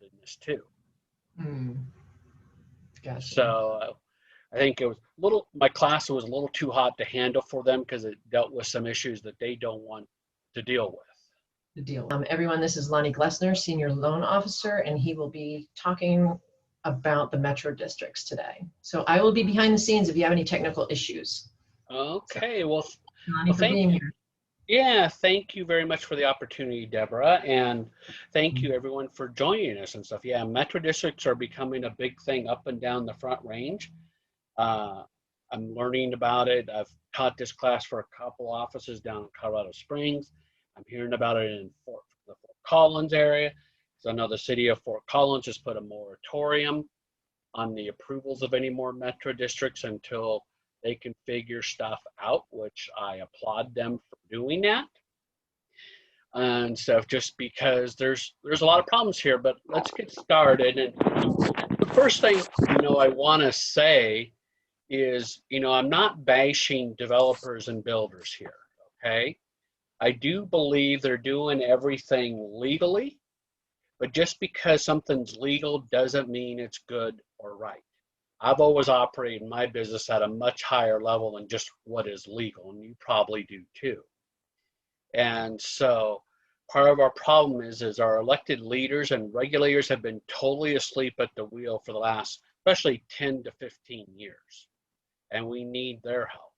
in this too. Gotcha. So I think it was my class was a little too hot to handle for them because it dealt with some issues that they don't want to deal with. Everyone, this is Lonnie Glessner, Senior Loan Officer, and he will be talking about the Metro districts today. So I will be behind the scenes if you have any technical issues. Okay, so, well, Lonnie, for being here. Yeah, thank you very much for the opportunity, Deborah, and thank you everyone for joining us and stuff. Yeah, Metro districts are becoming a big thing up and down the Front Range. I'm learning about it. I've taught this class for a couple offices down in Colorado Springs. I'm hearing about it in the Fort Collins area. So I know the city of Fort Collins has put a moratorium on the approvals of any more Metro districts until they can figure stuff out, which I applaud them for doing that. And stuff, just because there's a lot of problems here, but let's get started. And the first thing, I want to say is, I'm not bashing developers and builders here, okay? I do believe they're doing everything legally, but just because something's legal doesn't mean it's good or right. I've always operated my business at a much higher level than just what is legal, and you probably do too. And so part of our problem is our elected leaders and regulators have been totally asleep at the wheel for the last, especially 10 to 15 years. And we need their help.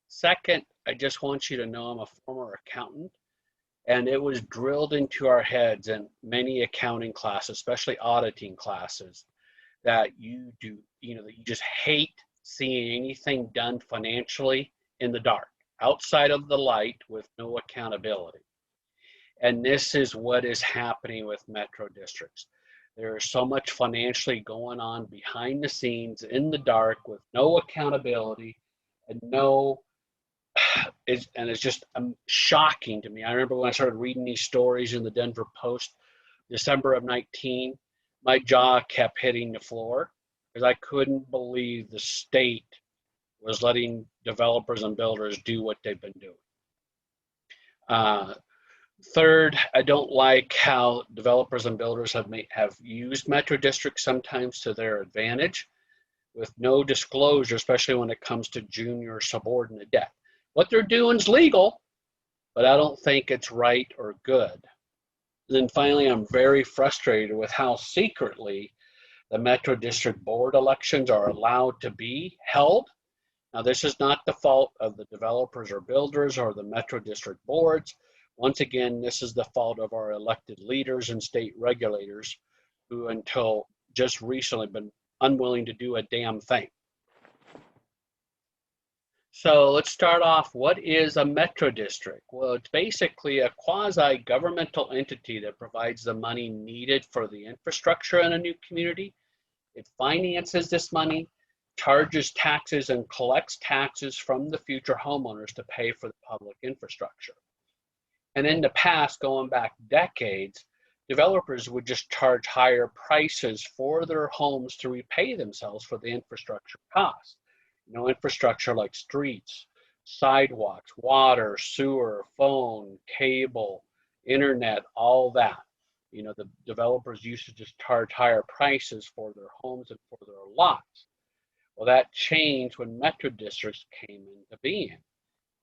Second, I just want you to know I'm a former accountant, and it was drilled into our heads in many accounting classes, especially auditing classes, that you just hate seeing anything done financially in the dark, outside of the light with no accountability. And this is what is happening with Metro districts. There is so much financially going on behind the scenes in the dark with no accountability and it's just shocking to me. I remember when I started reading these stories in the Denver Post, December of 19, my jaw kept hitting the floor because I couldn't believe the state was letting developers and builders do what they've been doing. Third, I don't like how developers and builders have used Metro districts sometimes to their advantage with no disclosure, especially when it comes to junior subordinate debt. What they're doing is legal, but I don't think it's right or good. And then finally, I'm very frustrated with how secretly the Metro District Board elections are allowed to be held. Now, this is not the fault of the developers or builders or the Metro District boards. Once again, this is the fault of our elected leaders and state regulators who, until just recently, have been unwilling to do a damn thing. So let's start off. What is a Metro District? Well, it's basically a quasi-governmental entity that provides the money needed for the infrastructure in a new community. It finances this money, charges taxes, and collects taxes from the future homeowners to pay for the public infrastructure. And in the past, going back decades, developers would just charge higher prices for their homes to repay themselves for the infrastructure costs. Infrastructure like streets, sidewalks, water, sewer, phone, cable, internet, all that. The developers used to just charge higher prices for their homes and for their lots. Well, that changed when Metro districts came into being.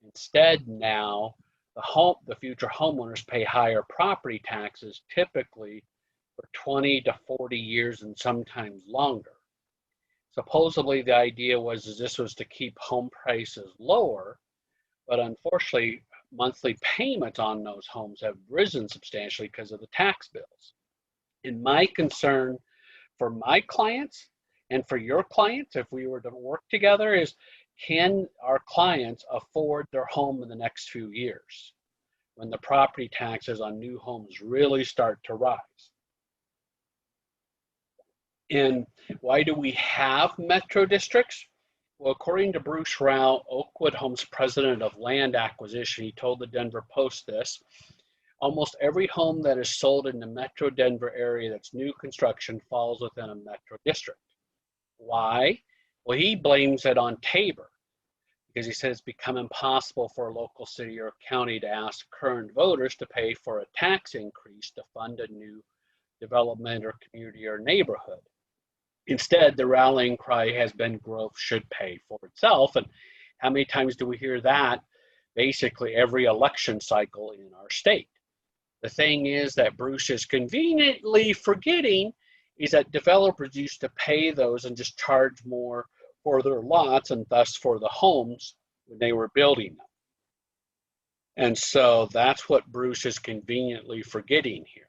Instead, now the future homeowners pay higher property taxes, typically for 20 to 40 years and sometimes longer. Supposedly, the idea was this was to keep home prices lower, but unfortunately, monthly payments on those homes have risen substantially because of the tax bills. And my concern for my clients and for your clients, if we were to work together, is can our clients afford their home in the next few years when the property taxes on new homes really start to rise? And why do we have Metro districts? Well, according to Bruce Rao, Oakwood Homes president of land acquisition, he told the Denver Post this: almost every home that is sold in the Metro Denver area that's new construction falls within a Metro district. Why? Well, he blames it on Tabor, because he said it's become impossible for a local city or county to ask current voters to pay for a tax increase to fund a new development or community or neighborhood. Instead, the rallying cry has been growth should pay for itself. And how many times do we hear that basically every election cycle in our state? The thing is that Bruce is conveniently forgetting is that developers used to pay those and just charge more for their lots and thus for the homes when they were building them. And so that's what Bruce is conveniently forgetting here.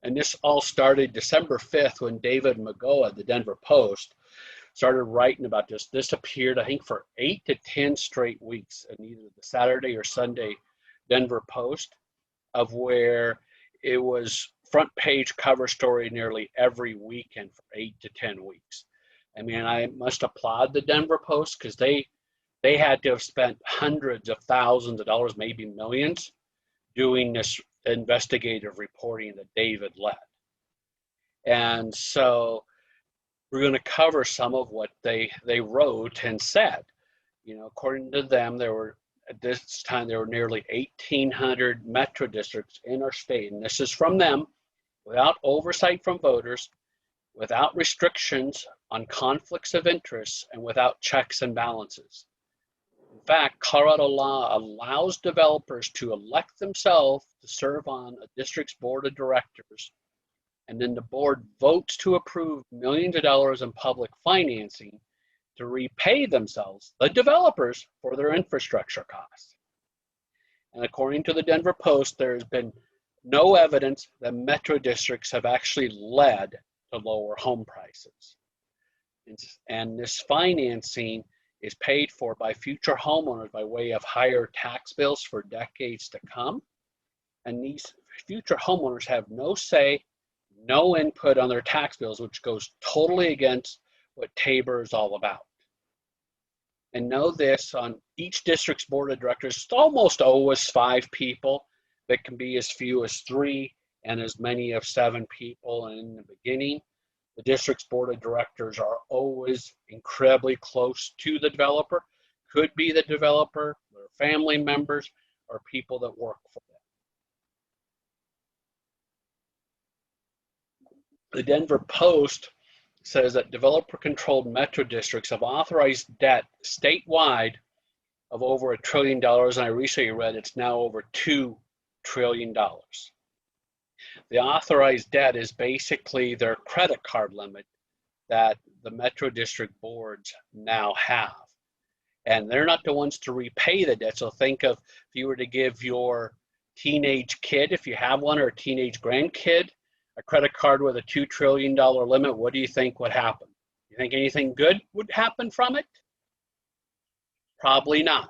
And this all started December 5th when David Magoa at the Denver Post started writing about this. This appeared, I think, for 8 to 10 straight weeks in either the Saturday or Sunday Denver Post, of where it was front page cover story nearly every weekend for 8 to 10 weeks. I mean, I must applaud the Denver Post because they had to have spent hundreds of thousands of dollars, maybe millions, doing this investigative reporting that David led. And so we're going to cover some of what they wrote and said. You know, according to them, at this time there were nearly 1,800 metro districts in our state, and this is from them, without oversight from voters, without restrictions on conflicts of interest, and without checks and balances. In fact, Colorado law allows developers to elect themselves to serve on a district's board of directors, and then the board votes to approve millions of dollars in public financing to repay themselves, the developers, for their infrastructure costs. And according to the Denver Post, there has been no evidence that metro districts have actually led to lower home prices. And this financing is paid for by future homeowners by way of higher tax bills for decades to come. And these future homeowners have no say, no input on their tax bills, which goes totally against what Tabor is all about. And know this, on each district's board of directors, it's almost always 5 people, but can be as few as 3 and as many as 7 people. And in the beginning, the district's board of directors are always incredibly close to the developer, could be the developer, their family members, or people that work for them. The Denver Post says that developer-controlled metro districts have authorized debt statewide of over $1 trillion, and I recently read it's now over $2 trillion. The authorized debt is basically their credit card limit that the metro district boards now have. And they're not the ones to repay the debt. So think of if you were to give your teenage kid, if you have one, or a teenage grandkid, a credit card with a $2 trillion limit, what do you think would happen? You think anything good would happen from it? Probably not.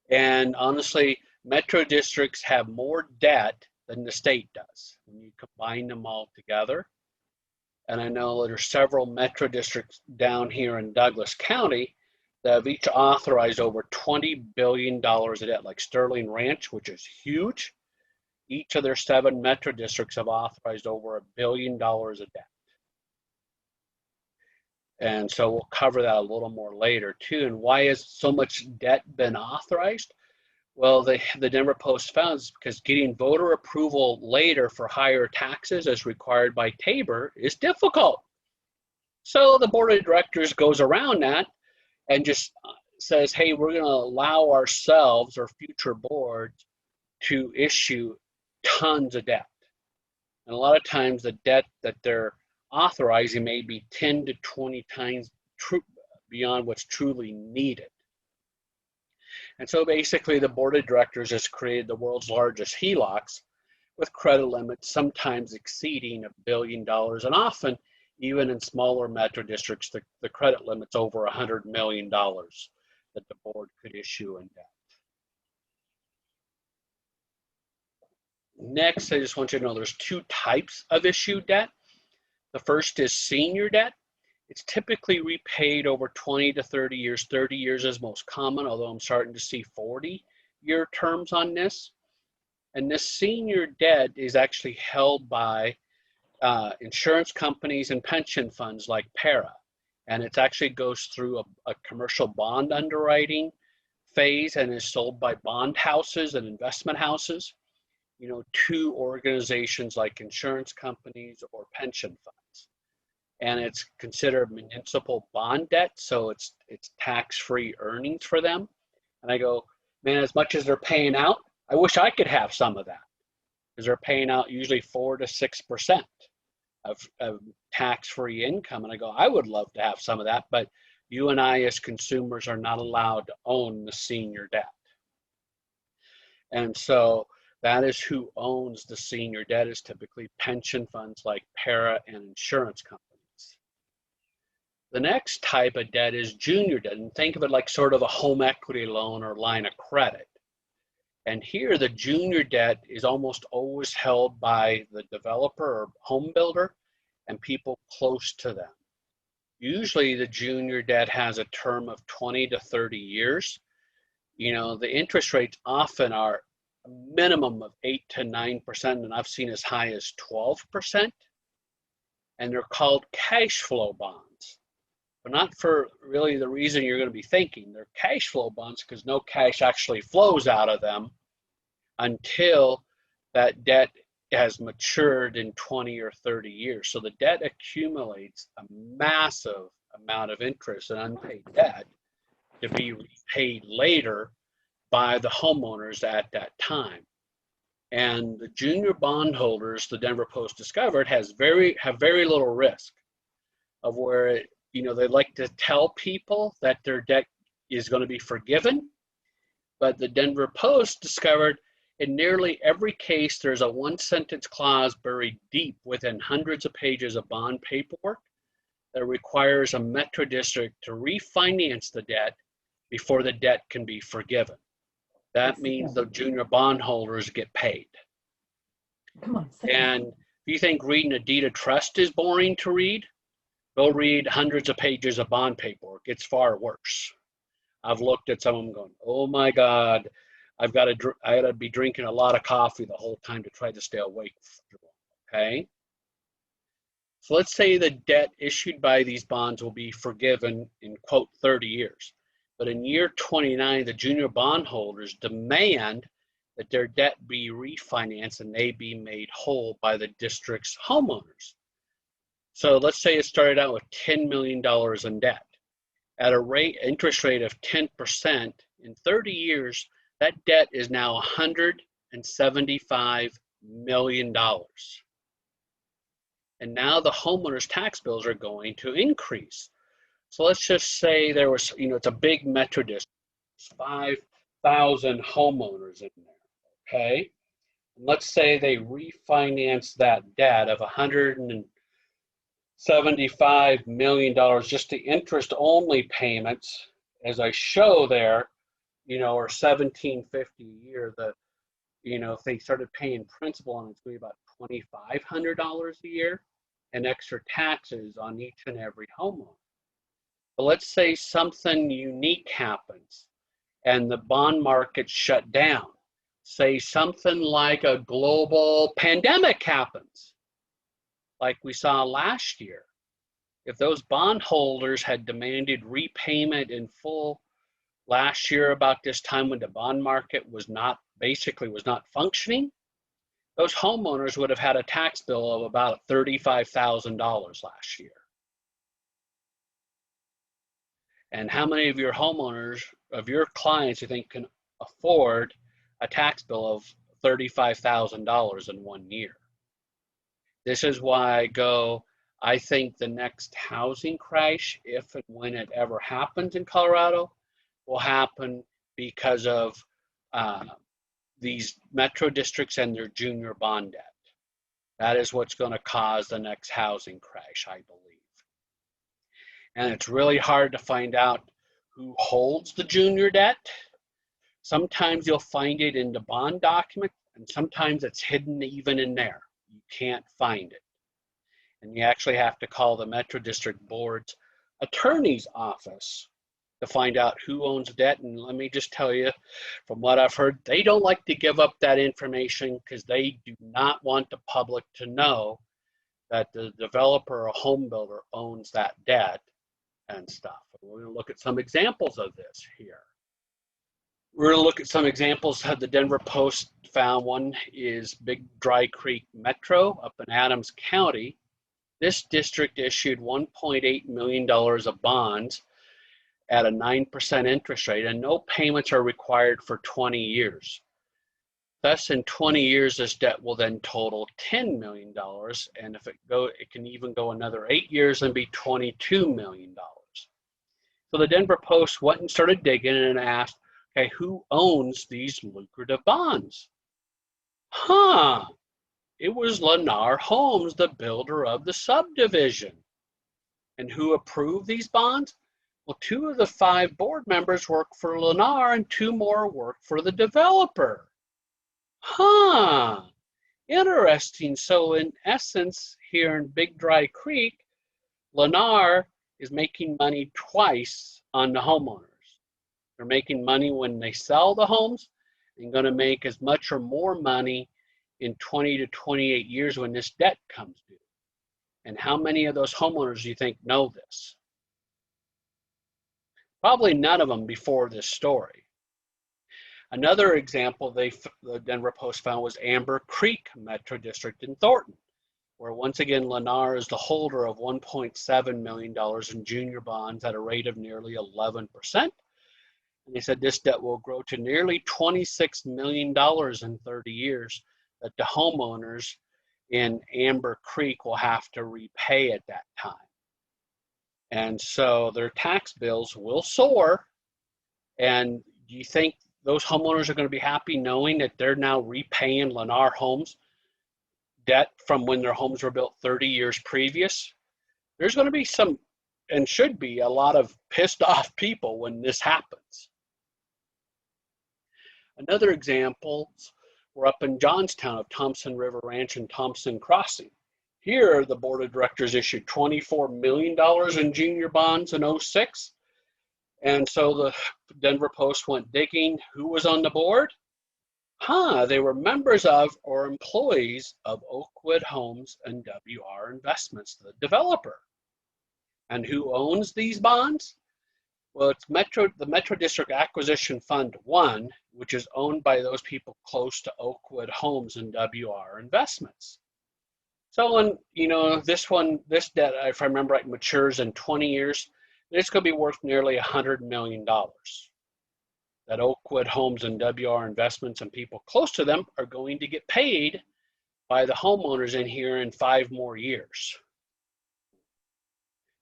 And honestly, metro districts have more debt than the state does when you combine them all together. And I know there are several metro districts down here in Douglas County that have each authorized over $20 billion of debt, like Sterling Ranch, which is huge. Each of their 7 metro districts have authorized over $1 billion of debt. And so we'll cover that a little more later too. And why has so much debt been authorized? Well, the Denver Post found is because getting voter approval later for higher taxes as required by Tabor is difficult. So the board of directors goes around that and just says, hey, we're going to allow ourselves or future boards to issue tons of debt. And a lot of times the debt that they're authorizing may be 10 to 20 times beyond what's truly needed. And so basically the board of directors has created the world's largest HELOCs with credit limits sometimes exceeding $1 billion, and often even in smaller metro districts, the credit limit's over $100 million that the board could issue in debt. Next, I just want you to know there's 2 types of issued debt. The first is senior debt. It's typically repaid over 20 to 30 years. 30 years is most common, although I'm starting to see 40-year terms on this. And this senior debt is actually held by insurance companies and pension funds like PARA. And it actually goes through a commercial bond underwriting phase and is sold by bond houses and investment houses. to organizations like insurance companies or pension funds. And it's considered municipal bond debt, so it's tax-free earnings for them. And I go, man, as much as they're paying out, I wish I could have some of that, because they're paying out usually 4 to 6% of tax-free income. And I go, I would love to have some of that, but you and I as consumers are not allowed to own the senior debt. And so that is who owns the senior debt, is typically pension funds like para and insurance companies. The next type of debt is junior debt, and think of it like sort of a home equity loan or line of credit. And here the junior debt is almost always held by the developer or home builder and people close to them. Usually the junior debt has a term of 20 to 30 years. The interest rates often are a minimum of 8 to 9%, and I've seen as high as 12%. And they're called cash flow bonds, but not for really the reason you're going to be thinking. They're cash flow bonds because no cash actually flows out of them until that debt has matured in 20 or 30 years. So the debt accumulates a massive amount of interest and unpaid debt to be repaid later by the homeowners at that time. And the junior bondholders, the Denver Post discovered, have very little risk of where they like to tell people that their debt is going to be forgiven. But the Denver Post discovered in nearly every case, there's a one-sentence clause buried deep within hundreds of pages of bond paperwork that requires a metro district to refinance the debt before the debt can be forgiven. That means the junior bondholders get paid. Come on, and if you think reading a deed of trust is boring to read, go read hundreds of pages of bond paperwork. It's far worse. I've looked at some of them going, oh my God, I got to be drinking a lot of coffee the whole time to try to stay awake. Okay. So let's say the debt issued by these bonds will be forgiven in, quote, 30 years. But in year 29, the junior bondholders demand that their debt be refinanced and they be made whole by the district's homeowners. So let's say it started out with $10 million in debt. At a interest rate of 10%, in 30 years, that debt is now $175 million. And now the homeowners' tax bills are going to increase. So let's just say there was, it's a big metro district, 5,000 homeowners in there, okay? And let's say they refinance that debt of $175 million, just the interest-only payments, as I show there, or $1,750 a year. If they started paying principal on it, it's going to be about $2,500 a year and extra taxes on each and every homeowner. But let's say something unique happens and the bond market shut down. Say something like a global pandemic happens, like we saw last year. If those bondholders had demanded repayment in full last year about this time when the bond market was not functioning, those homeowners would have had a tax bill of about $35,000 last year. And how many of your homeowners, of your clients, you think can afford a tax bill of $35,000 in 1 year? This is why I think the next housing crash, if and when it ever happens in Colorado, will happen because of these metro districts and their junior bond debt. That is what's going to cause the next housing crash, I believe. And it's really hard to find out who holds the junior debt. Sometimes you'll find it in the bond document, and sometimes it's hidden even in there. You can't find it. And you actually have to call the Metro District Board's attorney's office to find out who owns debt. And let me just tell you, from what I've heard, they don't like to give up that information because they do not want the public to know that the developer or home builder owns that debt and stuff. We're going to look at some examples of this here. We're going to look at some examples that the Denver Post found. One is Big Dry Creek Metro up in Adams County. This district issued $1.8 million of bonds at a 9% interest rate, and no payments are required for 20 years. Thus, in 20 years, this debt will then total $10 million, and if it can even go another 8 years and be $22 million. So the Denver Post went and started digging and asked, okay, who owns these lucrative bonds? It was Lennar Homes, the builder of the subdivision. And who approved these bonds? Well, 2 of the 5 board members work for Lennar and 2 more work for the developer. Interesting. So in essence, here in Big Dry Creek, Lennar is making money twice on the homeowners. They're making money when they sell the homes and going to make as much or more money in 20 to 28 years when this debt comes due. And how many of those homeowners do you think know this? Probably none of them before this story. Another example the Denver Post found was Amber Creek Metro District in Thornton, where once again Lennar is the holder of $1.7 million in junior bonds at a rate of nearly 11%. And they said this debt will grow to nearly $26 million in 30 years that the homeowners in Amber Creek will have to repay at that time. And so their tax bills will soar. And do you think those homeowners are going to be happy knowing that they're now repaying Lennar Homes debt from when their homes were built 30 years previous? There's going to be some, and should be, a lot of pissed off people when this happens. Another example, we're up in Johnstown of Thompson River Ranch and Thompson Crossing. Here, the board of directors issued $24 million in junior bonds in 2006. And so the Denver Post went digging. Who was on the board? They were members of or employees of Oakwood Homes and WR Investments, the developer. And who owns these bonds? Well, it's the Metro District Acquisition Fund 1, which is owned by those people close to Oakwood Homes and WR Investments. So when, this debt, if I remember right, matures in 20 years, it's going to be worth nearly $100 million. That Oakwood Homes and WR Investments and people close to them are going to get paid by the homeowners in here in 5 more years.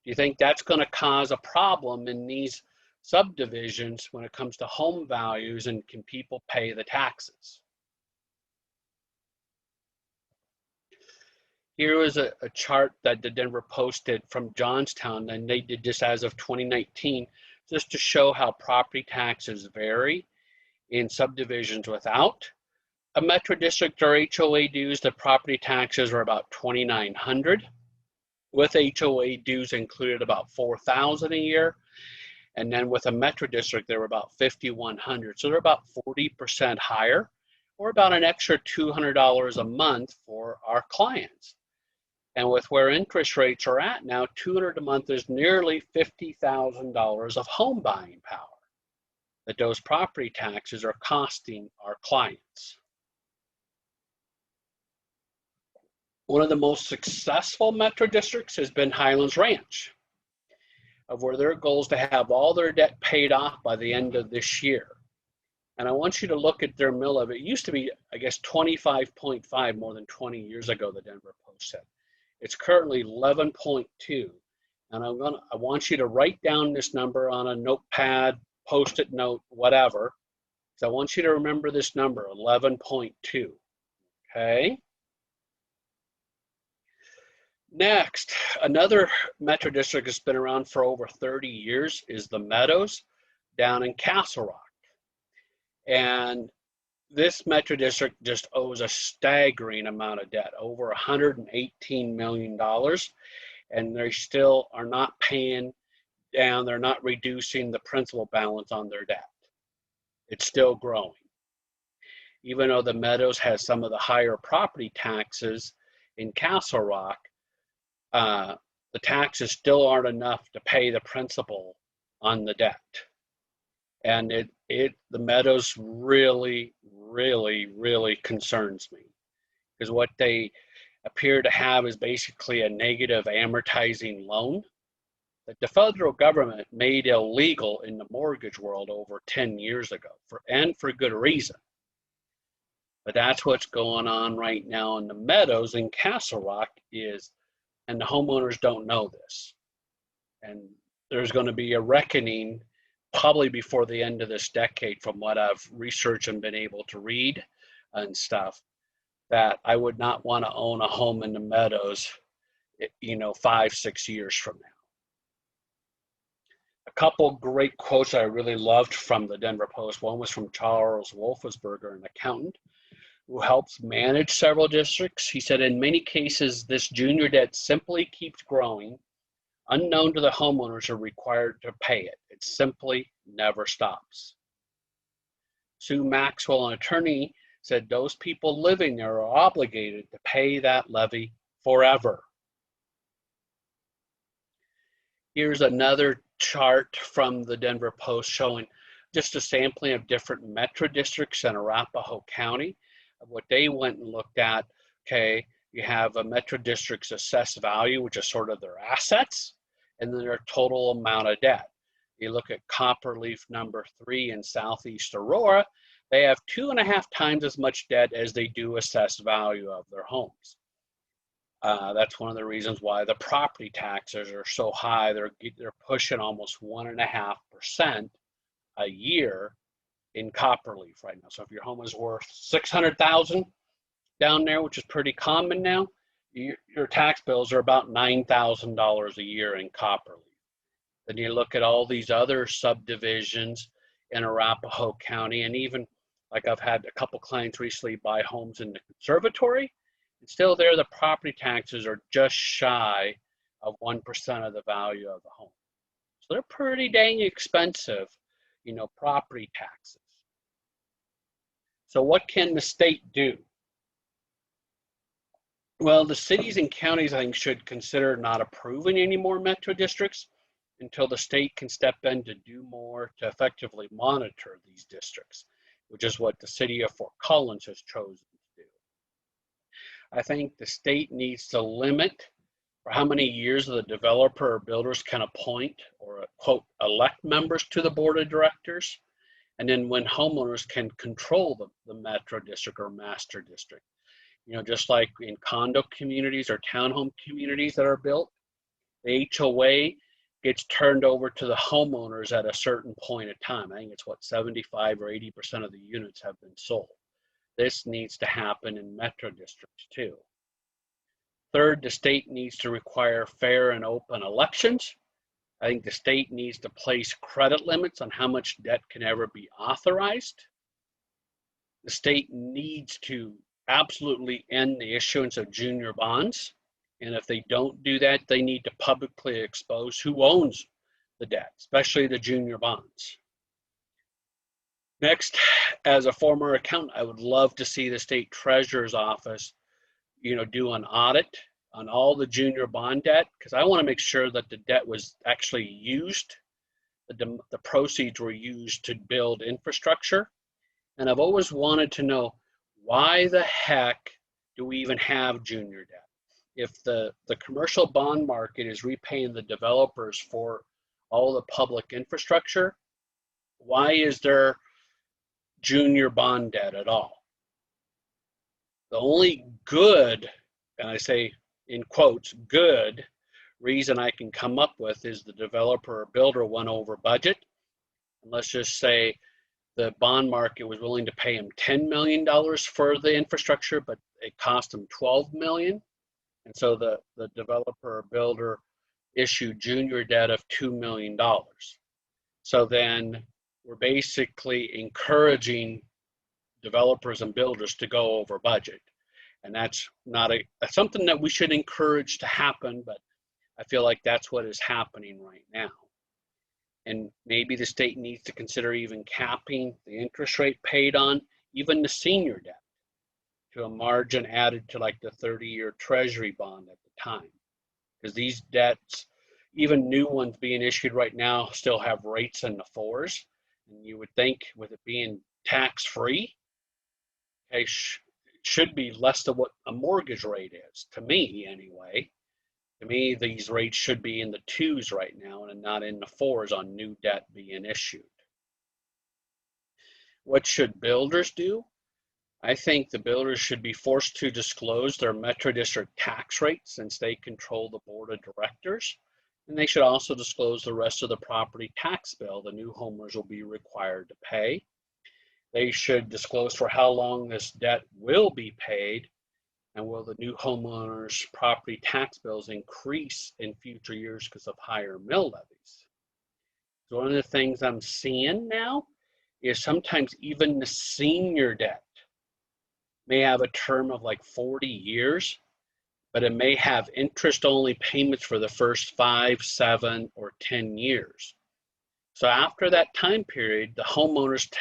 Do you think that's going to cause a problem in these subdivisions when it comes to home values, and can people pay the taxes? Here was a chart that the Denver Post did from Johnstown, and they did this as of 2019, just to show how property taxes vary in subdivisions without a Metro District or HOA dues. The property taxes were about $2,900. With HOA dues included, about $4,000 a year. And then with a Metro District, they were about $5,100. So they're about 40% higher, or about an extra $200 a month for our clients. And with where interest rates are at now, $200 a month is nearly $50,000 of home buying power that those property taxes are costing our clients. One of the most successful Metro Districts has been Highlands Ranch, of where their goal is to have all their debt paid off by the end of this year. And I want you to look at their mill of it. It used to be, I guess, 25.5 more than 20 years ago, the Denver Post said. It's currently 11.2. And I want you to write down this number on a notepad, post-it note, whatever. So I want you to remember this number, 11.2. Okay? Next, another Metro District that's been around for over 30 years is the Meadows down in Castle Rock. And this Metro District just owes a staggering amount of debt, over $118 million, and they still are not paying down. They're not reducing the principal balance on their debt. It's still growing. Even though the Meadows has some of the higher property taxes in Castle Rock, the taxes still aren't enough to pay the principal on the debt. And The Meadows really, really, really concerns me, because what they appear to have is basically a negative amortizing loan that the federal government made illegal in the mortgage world over 10 years ago, for good reason. But that's what's going on right now in the Meadows in Castle Rock and the homeowners don't know this. And there's going to be a reckoning probably before the end of this decade, from what I've researched and been able to read and stuff, that I would not want to own a home in the Meadows, 5-6 years from now. A couple great quotes I really loved from the Denver Post. One was from Charles Wolfesberger, an accountant who helps manage several districts. He said, in many cases, this junior debt simply keeps growing. Unknown to the homeowners are required to pay it. It simply never stops. Sue Maxwell, an attorney, said those people living there are obligated to pay that levy forever. Here's another chart from the Denver Post showing just a sampling of different metro districts in Arapahoe County. What they went and looked at, okay, you have a metro district's assessed value, which is sort of their assets, and then their total amount of debt. You look at Copperleaf number 3 in Southeast Aurora, they have 2.5 times as much debt as they do assessed value of their homes. That's one of the reasons why the property taxes are so high. They're pushing almost 1.5% a year in Copperleaf right now. So if your home is worth $600,000 down there, which is pretty common now, your tax bills are about $9,000 a year in Copperleaf. Then you look at all these other subdivisions in Arapahoe County, and even like I've had a couple clients recently buy homes in the Conservatory, and still there the property taxes are just shy of 1% of the value of the home. So they're pretty dang expensive, property taxes. So what can the state do? Well, the cities and counties, I think, should consider not approving any more metro districts until the state can step in to do more to effectively monitor these districts, which is what the city of Fort Collins has chosen to do. I think the state needs to limit for how many years the developer or builders can appoint or, quote, elect members to the board of directors, and then when homeowners can control the metro district or master district. Just like in condo communities or townhome communities that are built, the HOA gets turned over to the homeowners at a certain point of time. I think it's 75 or 80% of the units have been sold. This needs to happen in metro districts too. Third, the state needs to require fair and open elections. I think the state needs to place credit limits on how much debt can ever be authorized. The state needs to absolutely end the issuance of junior bonds. And if they don't do that, they need to publicly expose who owns the debt, especially the junior bonds. Next, as a former accountant, I would love to see the state treasurer's office, do an audit on all the junior bond debt, because I want to make sure that the debt was actually used, the proceeds were used to build infrastructure. And I've always wanted to know, why the heck do we even have junior debt? If the commercial bond market is repaying the developers for all the public infrastructure, why is there junior bond debt at all? The only good, and I say in quotes, good reason I can come up with is the developer or builder went over budget. And let's just say the bond market was willing to pay him $10 million for the infrastructure, but it cost him $12 million. And so the developer or builder issued junior debt of $2 million. So then we're basically encouraging developers and builders to go over budget. And that's that's something that we should encourage to happen, but I feel like that's what is happening right now. And maybe the state needs to consider even capping the interest rate paid on even the senior debt to a margin added to like the 30-year treasury bond at the time. Because these debts, even new ones being issued right now, still have rates in the 4s. And you would think with it being tax-free, okay, should be less than what a mortgage rate is, to me anyway. To me, these rates should be in the 2s right now and not in the 4s on new debt being issued. What should builders do? I think the builders should be forced to disclose their Metro District tax rates since they control the board of directors. And they should also disclose the rest of the property tax bill the new homeowners will be required to pay. They should disclose for how long this debt will be paid, and will the new homeowners' property tax bills increase in future years because of higher mill levies. So one of the things I'm seeing now is sometimes even the senior debt may have a term of like 40 years, but it may have interest-only payments for the first 5, 7, or 10 years. So after that time period, the homeowners'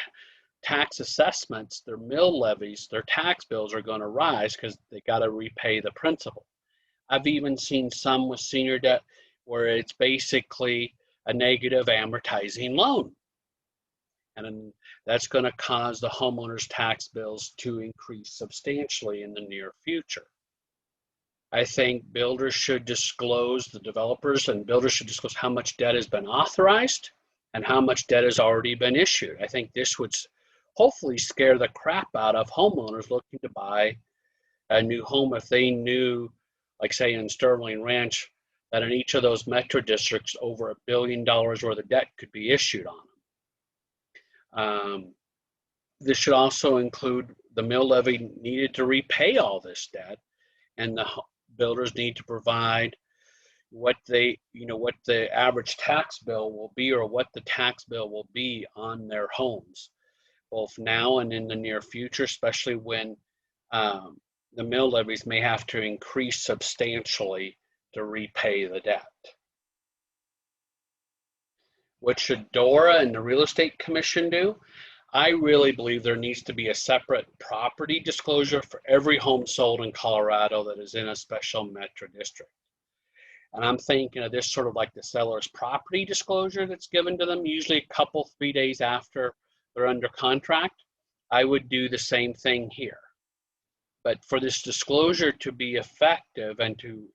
tax assessments, their mill levies, their tax bills are going to rise because they got to repay the principal. I've even seen some with senior debt where it's basically a negative amortizing loan. And that's going to cause the homeowner's tax bills to increase substantially in the near future. I think builders should disclose, the developers and builders should disclose how much debt has been authorized and how much debt has already been issued. I think this would hopefully scare the crap out of homeowners looking to buy a new home if they knew, like say in Sterling Ranch, that in each of those metro districts over $1 billion worth of debt could be issued on them. This should also include the mill levy needed to repay all this debt, and the builders need to provide what they, what the average tax bill will be or what the tax bill will be on their homes, both now and in the near future, especially when the mill levies may have to increase substantially to repay the debt. What should DORA and the Real Estate Commission do? I really believe there needs to be a separate property disclosure for every home sold in Colorado that is in a special metro district. And I'm thinking of this sort of like the seller's property disclosure that's given to them, usually a couple, 3 days after they're under contract. I would do the same thing here. But for this disclosure to be effective and to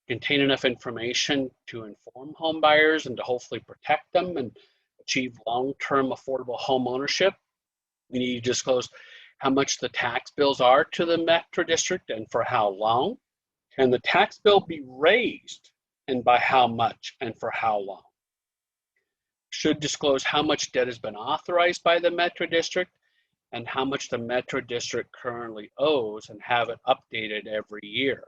contain enough information to inform home buyers and to hopefully protect them and achieve long-term affordable home ownership, we need to disclose how much the tax bills are to the metro district and for how long. Can the tax bill be raised and by how much and for how long? Should disclose how much debt has been authorized by the metro district and how much the metro district currently owes and have it updated every year.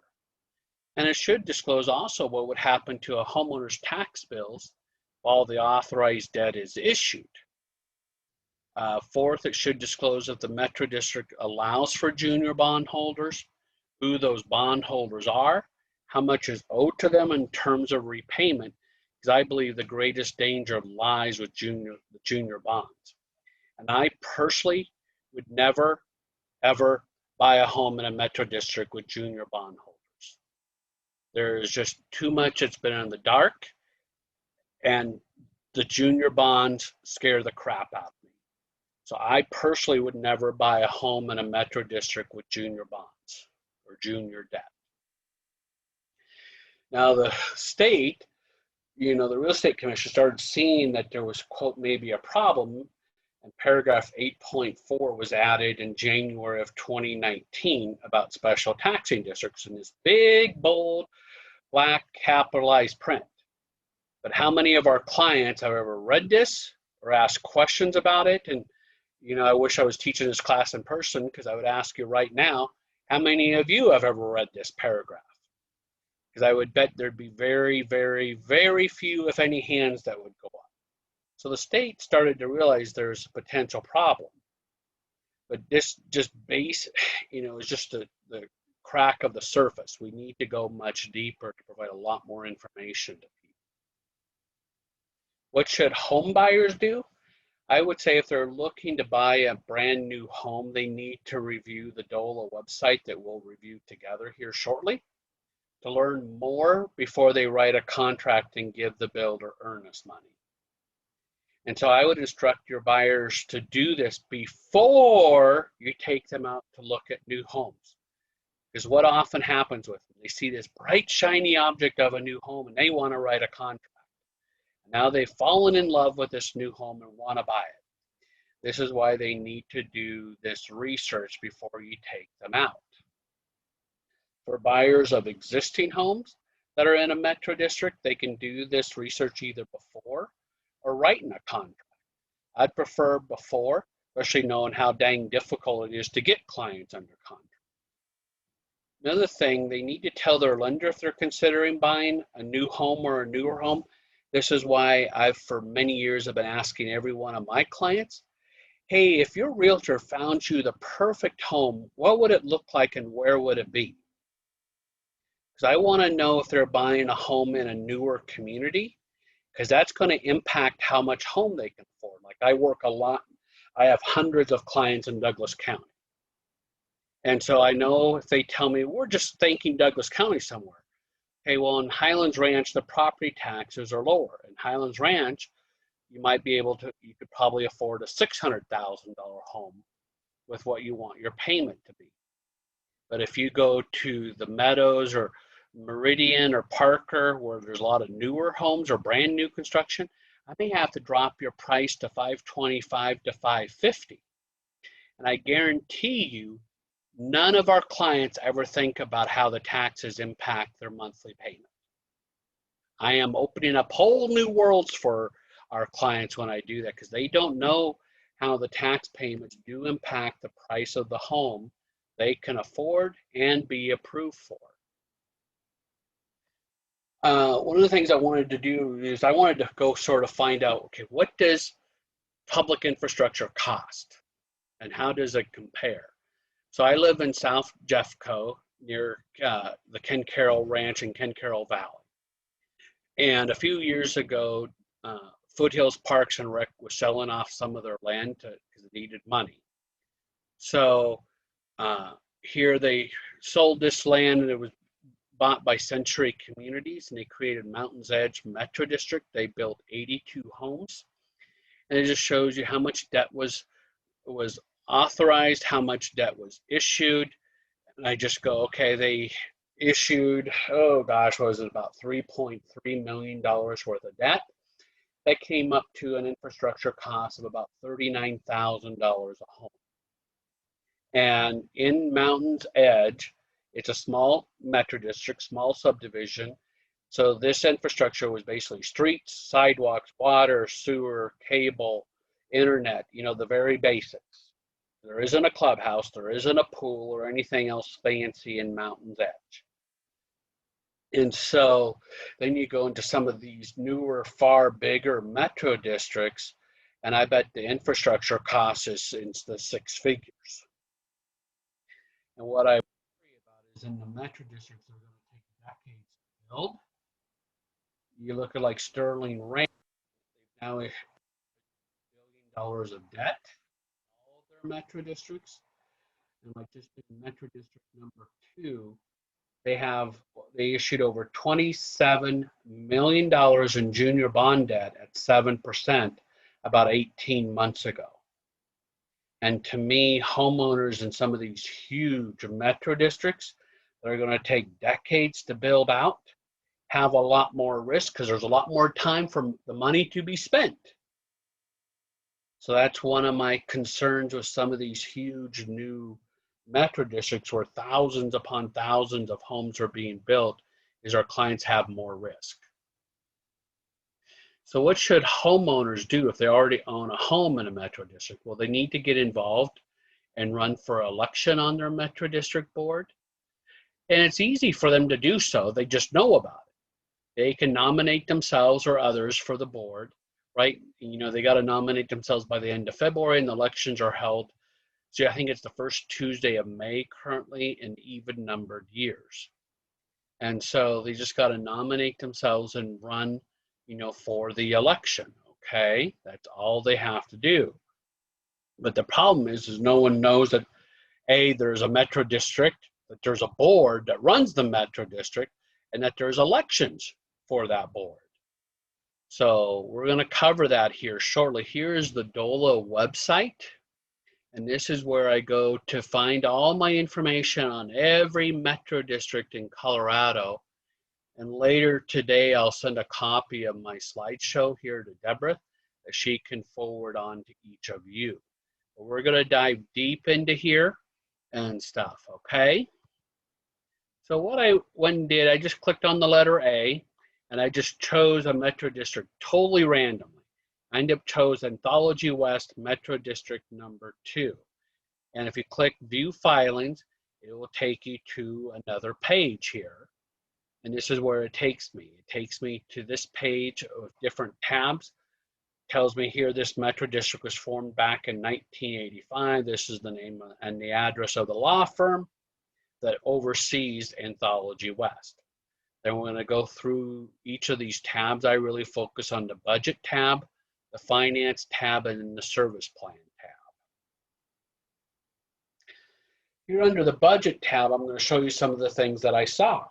And it should disclose also what would happen to a homeowner's tax bills while the authorized debt is issued. Fourth, it should disclose if the metro district allows for junior bondholders, who those bondholders are, how much is owed to them in terms of repayment, because I believe the greatest danger lies with the junior bonds. And I personally would never, ever buy a home in a metro district with junior bondholders. There's just too much that's been in the dark, and the junior bonds scare the crap out of me. So I personally would never buy a home in a metro district with junior bonds or junior debt. Now the state, the Real Estate Commission started seeing that there was, quote, maybe a problem, and paragraph 8.4 was added in January of 2019 about special taxing districts in this big, bold, black capitalized print. But how many of our clients have ever read this or asked questions about it? And, I wish I was teaching this class in person, because I would ask you right now, how many of you have ever read this paragraph? Because I would bet there'd be very, very, very few, if any, hands that would go up. So the state started to realize there's a potential problem. But this just is just the crack of the surface. We need to go much deeper to provide a lot more information to people. What should home buyers do? I would say if they're looking to buy a brand new home, they need to review the DOLA website that we'll review together here shortly to learn more before they write a contract and give the builder earnest money. And so I would instruct your buyers to do this before you take them out to look at new homes. Because what often happens with them, they see this bright, shiny object of a new home and they want to write a contract. Now they've fallen in love with this new home and want to buy it. This is why they need to do this research before you take them out. For buyers of existing homes that are in a metro district, they can do this research either before or writing a contract. I'd prefer before, especially knowing how dang difficult it is to get clients under contract. Another thing, they need to tell their lender if they're considering buying a new home or a newer home. This is why I've, for many years, have been asking every one of my clients, hey, if your realtor found you the perfect home, what would it look like and where would it be? Because I want to know if they're buying a home in a newer community, because that's going to impact how much home they can afford. Like I work a lot, I have hundreds of clients in Douglas County. And so I know if they tell me, we're just thinking Douglas County somewhere. Okay, well in Highlands Ranch, the property taxes are lower. In Highlands Ranch, you might be able to, you could probably afford a $600,000 home with what you want your payment to be. But if you go to the Meadows or Meridian or Parker, where there's a lot of newer homes or brand new construction, I may have to drop your price to $525 to $550. And I guarantee you, none of our clients ever think about how the taxes impact their monthly payment. I am opening up whole new worlds for our clients when I do that, because they don't know how the tax payments do impact the price of the home they can afford and be approved for. One of the things I wanted to do is I wanted to go sort of find out, okay, what does public infrastructure cost and how does it compare? So I live in South Jeffco near the Ken Carroll Ranch in Ken Carroll Valley. And a few years ago, Foothills Parks and Rec was selling off some of their land because it needed money. So here they sold this land and it was bought by Century Communities, and they created Mountain's Edge Metro District. They built 82 homes. And it just shows you how much debt was authorized, how much debt was issued. And I just go, okay, they issued, oh gosh, what was it, about $3.3 million worth of debt. That came up to an infrastructure cost of about $39,000 a home. And in Mountain's Edge, it's a small metro district, small subdivision. So this infrastructure was basically streets, sidewalks, water, sewer, cable, internet, you know, the very basics. There isn't a clubhouse, there isn't a pool or anything else fancy in Mountain's Edge. And so then you go into some of these newer, far bigger metro districts, and I bet the infrastructure cost is in the six figures. And what I worry about is in the metro districts, they're going to take decades to build. You look at like Sterling Ranch, they've now issued $1 billion of debt, all of their metro districts. And like just in metro district number 2, they issued over $27 million in junior bond debt at 7% about 18 months ago. And to me, homeowners in some of these huge metro districts that are going to take decades to build out have a lot more risk because there's a lot more time for the money to be spent. So that's one of my concerns with some of these huge new metro districts where thousands upon thousands of homes are being built, is our clients have more risk. So what should homeowners do if they already own a home in a metro district? Well, they need to get involved and run for election on their metro district board. And it's easy for them to do so. They just know about it. They can nominate themselves or others for the board, right? You know, they got to nominate themselves by the end of February, and the elections are held. So I think it's the first Tuesday of May currently in even numbered years. And so they just got to nominate themselves and run, you know, for the election. Okay, that's all they have to do. But the problem is no one knows that there's a metro district, that there's a board that runs the metro district, and that there's elections for that board. So we're going to cover that here shortly. Here is the DOLA website. And this is where I go to find all my information on every metro district in Colorado. And later today, I'll send a copy of my slideshow here to Deborah that she can forward on to each of you. But we're going to dive deep into here and stuff, okay? So what I went and did, I just clicked on the letter A, and I just chose a metro district totally randomly. I ended up chose Anthology West Metro District number 2. And if you click View Filings, it will take you to another page here. And this is where it takes me. It takes me to this page of different tabs. It tells me here this metro district was formed back in 1985. This is the name and the address of the law firm that oversees Anthology West. Then we're going to go through each of these tabs. I really focus on the budget tab, the finance tab, and then the service plan tab. Here under the budget tab, I'm going to show you some of the things that I saw.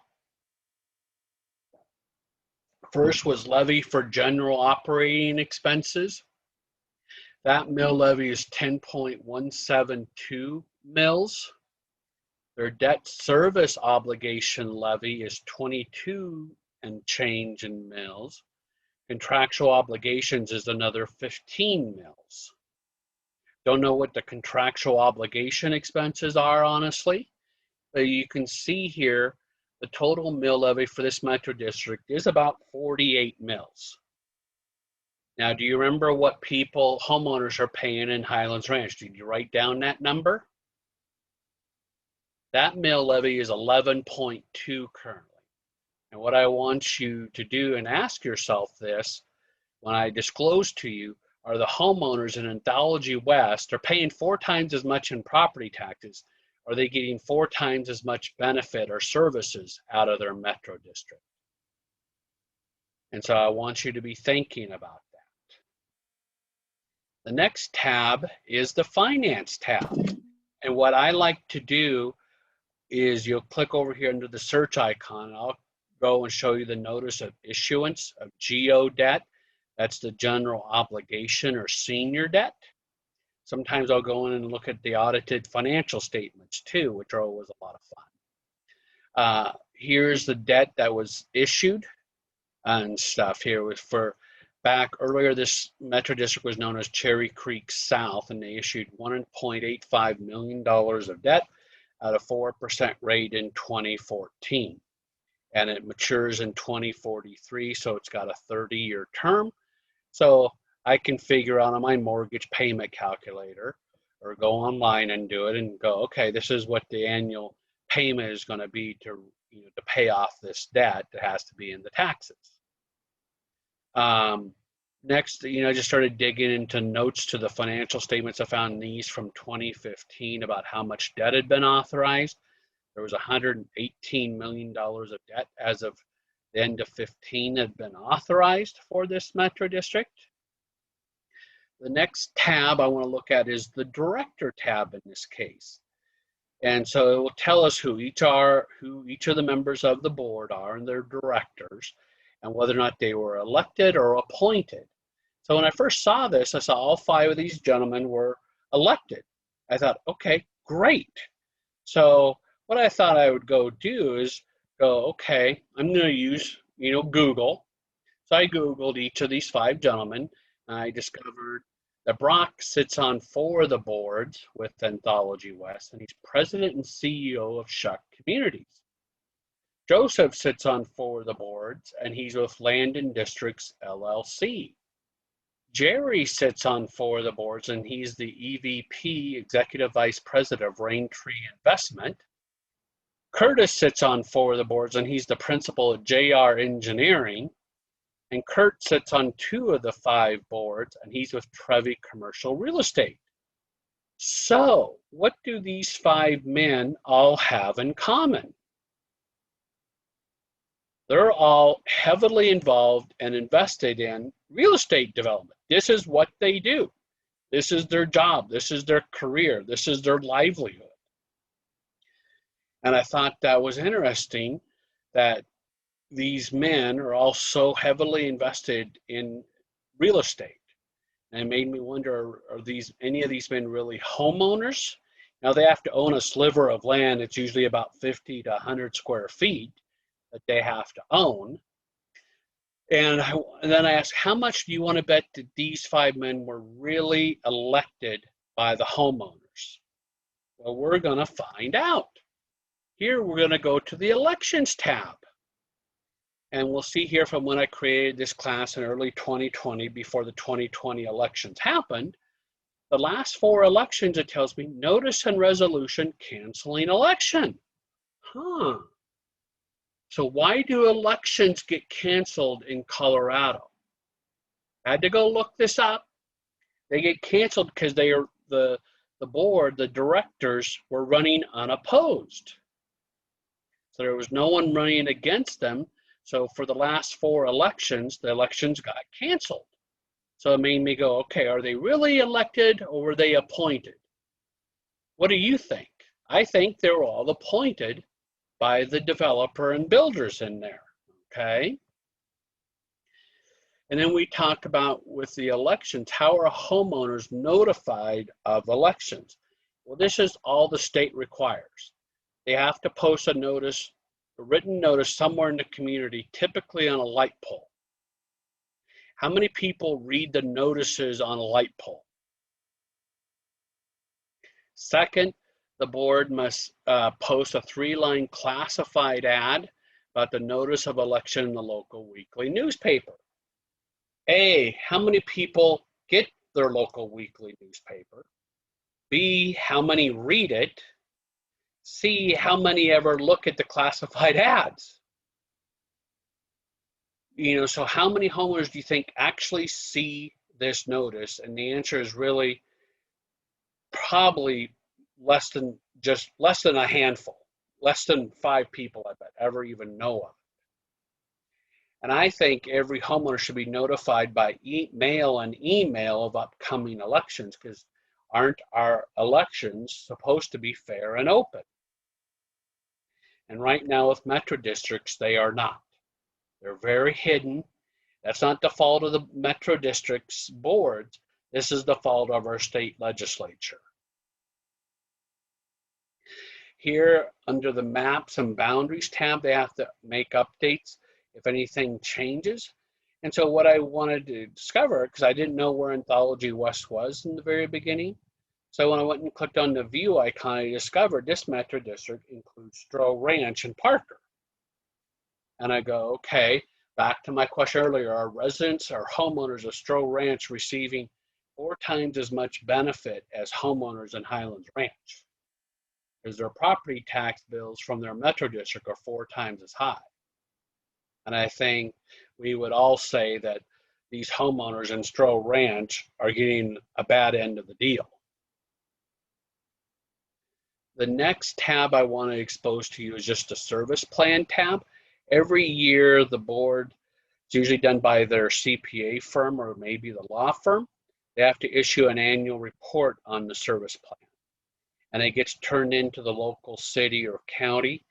First was levy for general operating expenses. That mill levy is 10.172 mils. Their debt service obligation levy is 22 and change in mils. Contractual obligations is another 15 mils. Don't know what the contractual obligation expenses are, honestly, but you can see here the total mill levy for this metro district is about 48 mils. Now, do you remember what homeowners are paying in Highlands Ranch? Did you write down that number? That mill levy is 11.2 currently. And what I want you to do and ask yourself this, when I disclose to you, are the homeowners in Anthology West are paying 4 times as much in property taxes? Are they getting 4 times as much benefit or services out of their metro district? And so I want you to be thinking about that. The next tab is the finance tab. And what I like to do is you'll click over here under the search icon. I'll go and show you the notice of issuance of GO debt. That's the general obligation or senior debt. Sometimes I'll go in and look at the audited financial statements too, which are always a lot of fun. Here's the debt that was issued and stuff. Here was for back earlier, this metro district was known as Cherry Creek South, and they issued $1.85 million of debt at a 4% rate in 2014. And it matures in 2043, so it's got a 30-year term. So I can figure out on my mortgage payment calculator or go online and do it and go, okay, this is what the annual payment is going to be to pay off this debt that has to be in the taxes. Next, I just started digging into notes to the financial statements. I found these from 2015 about how much debt had been authorized. There was $118 million of debt as of the end of 15 had been authorized for this metro district. The next tab I want to look at is the director tab in this case. And so it will tell us who each of the members of the board are and their directors, and whether or not they were elected or appointed. So when I first saw this, I saw all 5 of these gentlemen were elected. I thought, okay, great. So what I thought I would go do is go, okay, I'm going to use, Google. So I Googled each of these 5 gentlemen, and I discovered that Brock sits on 4 of the boards with Anthology West, and he's president and CEO of Shuck Communities. Joseph sits on 4 of the boards, and he's with Land and Districts, LLC. Jerry sits on 4 of the boards, and he's the EVP, Executive Vice President of Raintree Investment. Curtis sits on 4 of the boards, and he's the principal of JR Engineering. And Kurt sits on 2 of the 5 boards, and he's with Trevi Commercial Real Estate. So, what do these 5 men all have in common? They're all heavily involved and invested in real estate development. This is what they do. This is their job. This is their career. This is their livelihood. And I thought that was interesting that these men are all so heavily invested in real estate. And it made me wonder, are any of these men really homeowners? Now they have to own a sliver of land. It's usually about 50 to 100 square feet that they have to own. And then I asked, how much do you want to bet that these 5 men were really elected by the homeowners? Well, we're going to find out. Here we're going to go to the elections tab. And we'll see here from when I created this class in early 2020, before the 2020 elections happened, the last 4 elections, it tells me notice and resolution canceling election. So why do elections get canceled in Colorado? I had to go look this up. They get canceled because they are the board, the directors were running unopposed. So there was no one running against them. So for the last 4 elections, the elections got canceled. So it made me go, okay, are they really elected or were they appointed? What do you think? I think they were all appointed by the developer and builders in there, okay? And then we talk about with the elections, how are homeowners notified of elections? Well, this is all the state requires. They have to post a notice, a written notice somewhere in the community, typically on a light pole. How many people read the notices on a light pole? Second, the board must post a 3-line classified ad about the notice of election in the local weekly newspaper. A, how many people get their local weekly newspaper? B, how many read it? C, how many ever look at the classified ads? You know, so how many homeowners do you think actually see this notice? And the answer is really probably less than a handful, less than 5 people, I bet, ever even know of it. And I think every homeowner should be notified by mail and email of upcoming elections, because aren't our elections supposed to be fair and open? And right now with metro districts, they are not. They're very hidden. That's not the fault of the metro districts boards. This is the fault of our state legislature. Here under the maps and boundaries tab, they have to make updates if anything changes. And so what I wanted to discover, because I didn't know where Anthology West was in the very beginning, so when I went and clicked on the view icon, I discovered this metro district includes Stroh Ranch and Parker. And I go, okay, back to my question earlier, are residents or homeowners of Stroh Ranch receiving 4 times as much benefit as homeowners in Highlands Ranch? Because their property tax bills from their metro district are 4 times as high. And I think we would all say that these homeowners in Stroh Ranch are getting a bad end of the deal. The next tab I want to expose to you is just a service plan tab. Every year, the board, it's usually done by their CPA firm or maybe the law firm, they have to issue an annual report on the service plan. And it gets turned into the local city or county.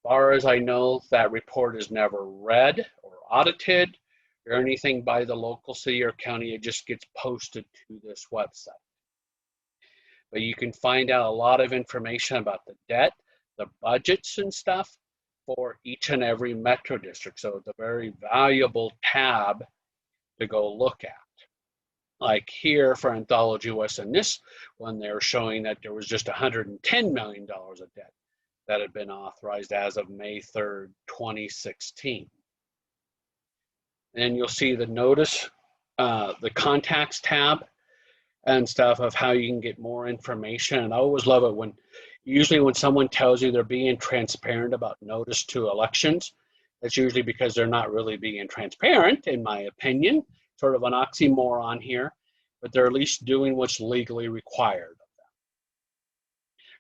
As far as I know, that report is never read or audited or anything by the local city or county. It just gets posted to this website. But you can find out a lot of information about the debt, the budgets and stuff for each and every metro district. So it's a very valuable tab to go look at. Like here for Anthology West in this one, they were showing that there was just $110 million of debt that had been authorized as of May 3rd, 2016. And you'll see the notice, the contacts tab and stuff of how you can get more information. And I always love it when, usually when someone tells you they're being transparent about notice to elections, that's usually because they're not really being transparent, in my opinion. Sort of an oxymoron here, but they're at least doing what's legally required of them.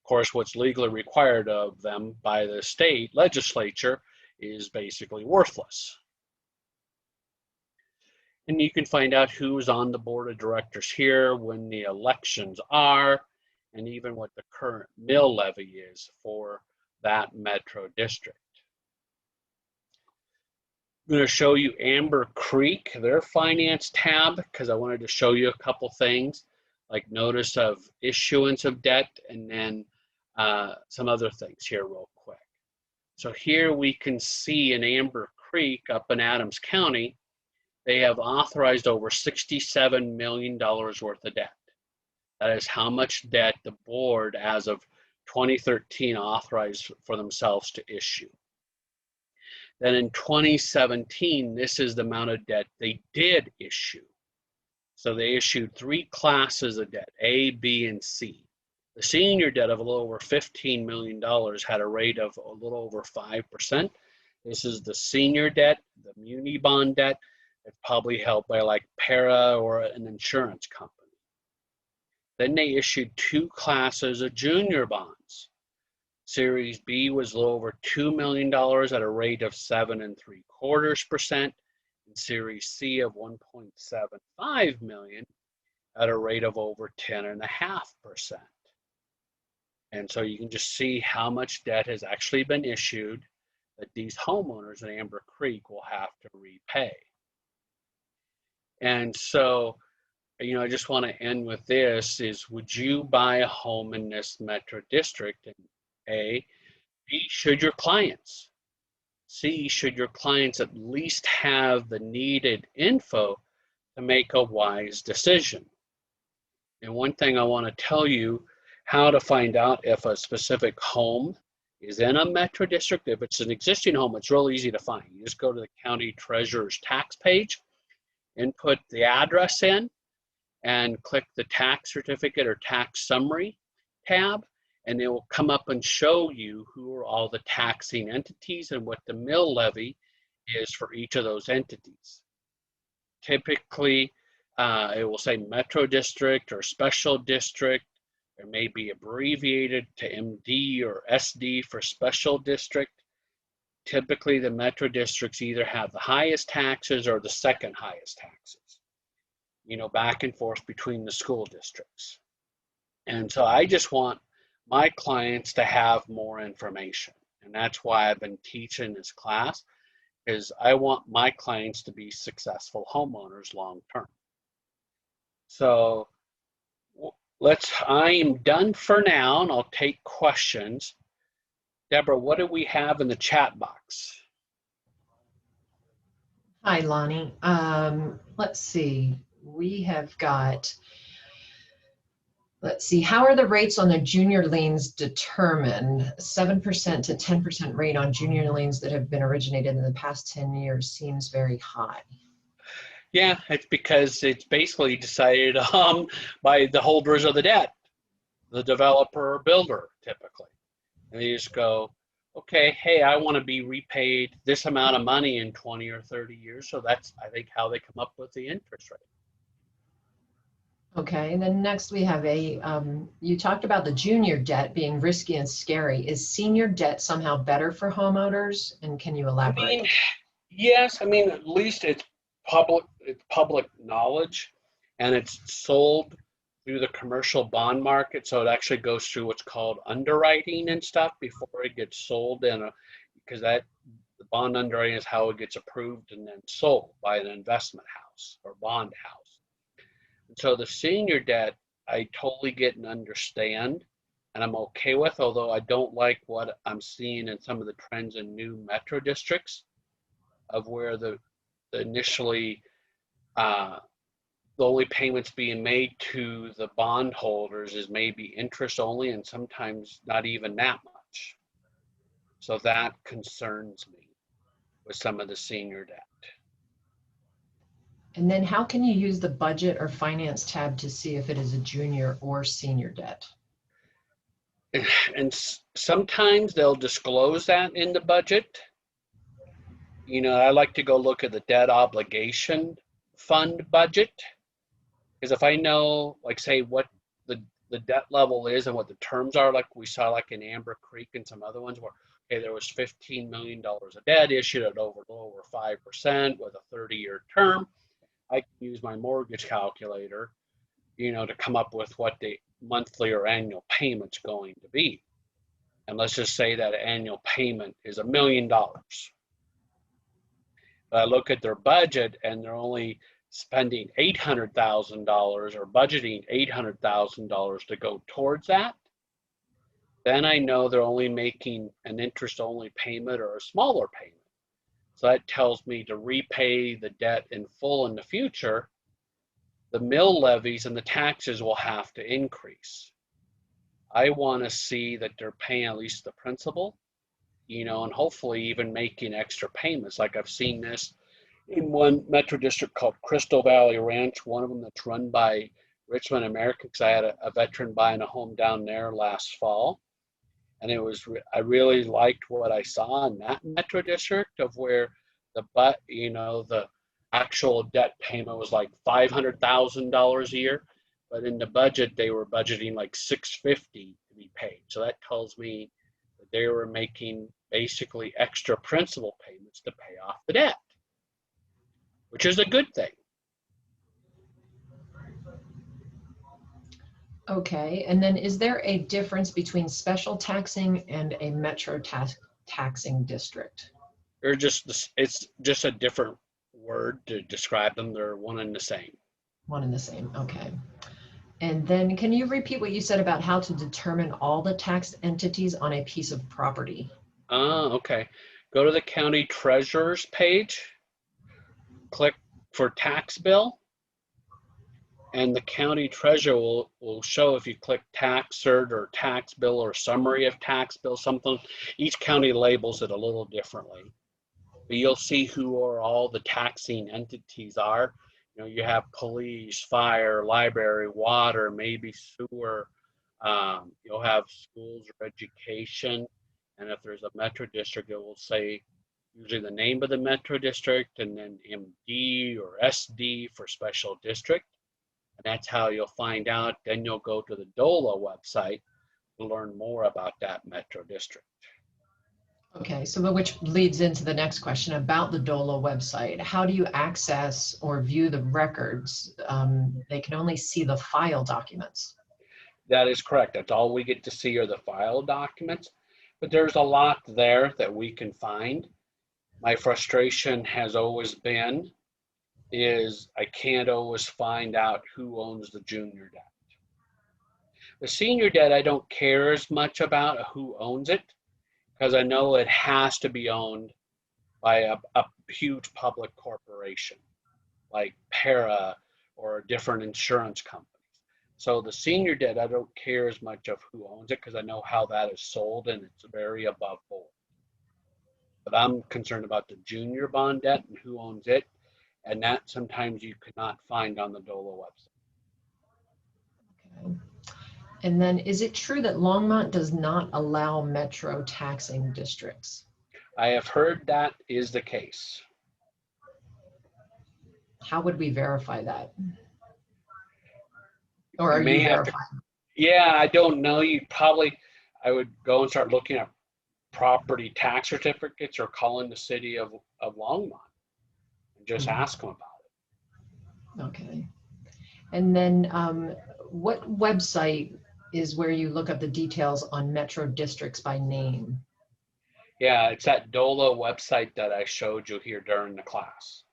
Of course, what's legally required of them by the state legislature is basically worthless. And you can find out who's on the board of directors here, when the elections are, and even what the current mill levy is for that metro district. I'm going to show you Amber Creek, their finance tab, because I wanted to show you a couple things, like notice of issuance of debt, and then some other things here real quick. So here we can see in Amber Creek up in Adams County, they have authorized over $67 million worth of debt. That is how much debt the board, as of 2013, authorized for themselves to issue. Then in 2017, this is the amount of debt they did issue. So they issued 3 classes of debt, A, B, and C. The senior debt of a little over $15 million had a rate of a little over 5%. This is the senior debt, the muni bond debt. It's probably held by like Para or an insurance company. Then they issued 2 classes of junior bonds. Series B was a little over $2 million at a rate of 7.75%, and Series C of 1.75 million at a rate of over 10.5%. And so you can just see how much debt has actually been issued that these homeowners in Amber Creek will have to repay. And so, I just want to end with this is, would you buy a home in this metro district? And A. B, should your clients? C, should your clients at least have the needed info to make a wise decision? And one thing I want to tell you, how to find out if a specific home is in a metro district. If it's an existing home, it's real easy to find. You just go to the county treasurer's tax page, input the address in, and click the tax certificate or tax summary tab, and it will come up and show you who are all the taxing entities and what the mill levy is for each of those entities. Typically, it will say Metro District or Special District. It may be abbreviated to MD or SD for Special District. Typically, the Metro Districts either have the highest taxes or the second highest taxes, back and forth between the school districts. And so I just want my clients to have more information. And that's why I've been teaching this class, is I want my clients to be successful homeowners long term. So I am done for now, and I'll take questions. Deborah, what do we have in the chat box? Hi, Lonnie. Let's see. We have got, how are the rates on the junior liens determined? 7% to 10% rate on junior liens that have been originated in the past 10 years seems very high. Yeah, it's because it's basically decided by the holders of the debt, the developer or builder, typically. And they just go, okay, hey, I want to be repaid this amount of money in 20 or 30 years. So that's, I think, how they come up with the interest rate. Okay, and then next we have you talked about the junior debt being risky and scary. Is senior debt somehow better for homeowners? And can you elaborate? Yes, at least it's public knowledge, and it's sold through the commercial bond market. So it actually goes through what's called underwriting and stuff before it gets sold because the bond underwriting is how it gets approved and then sold by an investment house or bond house. So the senior debt, I totally get and understand, and I'm okay with, although I don't like what I'm seeing in some of the trends in new metro districts, of where the initially the only payments being made to the bond holders is maybe interest only, and sometimes not even that much. So that concerns me with some of the senior debt. And then how can you use the budget or finance tab to see if it is a junior or senior debt? And sometimes they'll disclose that in the budget. I like to go look at the debt obligation fund budget, because if I know, like, say, what the debt level is and what the terms are, like we saw like in Amber Creek and some other ones where, okay, there was $15 million of debt issued at over 5% with a 30-year term. I can use my mortgage calculator, to come up with what the monthly or annual payment's going to be. And let's just say that annual payment is $1 million. But I look at their budget and they're only spending $800,000 or budgeting $800,000 to go towards that. Then I know they're only making an interest-only payment or a smaller payment. So that tells me to repay the debt in full in the future, the mill levies and the taxes will have to increase. I want to see that they're paying at least the principal, and hopefully even making extra payments. Like I've seen this in one metro district called Crystal Valley Ranch, one of them that's run by Richmond American, because I had a veteran buying a home down there last fall. And I really liked what I saw in that metro district of where the actual debt payment was like $500,000 a year, but in the budget they were budgeting like $650 to be paid. So that tells me that they were making basically extra principal payments to pay off the debt, which is a good thing. Okay, and then is there a difference between special taxing and a metro taxing district? It's just a different word to describe them. They're one and the same. One and the same, okay. And then can you repeat what you said about how to determine all the taxed entities on a piece of property? Okay. Go to the county treasurer's page, click for tax bill, and the county treasurer will show if you click tax cert or tax bill or summary of tax bill, something. Each county labels it a little differently. But you'll see who all the taxing entities are. You have police, fire, library, water, maybe sewer. You'll have schools or education. And if there's a metro district, it will say usually the name of the metro district and then MD or SD for special district. And that's how you'll find out. Then you'll go to the DOLA website to learn more about that metro district. Okay, so which leads into the next question about the DOLA website. How do you access or view the records? They can only see the file documents. That is correct. That's all we get to see are the file documents. But there's a lot there that we can find. My frustration has always been is I can't always find out who owns the junior debt. The senior debt, I don't care as much about who owns it, because I know it has to be owned by a huge public corporation like Para or different insurance companies. So the senior debt, I don't care as much of who owns it because I know how that is sold and it's very above board. But I'm concerned about the junior bond debt and who owns it, and that sometimes you cannot find on the DOLA website. Okay. And then is it true that Longmont does not allow metro taxing districts? I have heard that is the case. How would we verify that? Or are you verifying? Yeah, I don't know. I would go and start looking at property tax certificates or calling the city of Longmont and just ask them about it. Okay. And then what website is where you look up the details on metro districts by name? Yeah, it's that DOLA website that I showed you here during the class.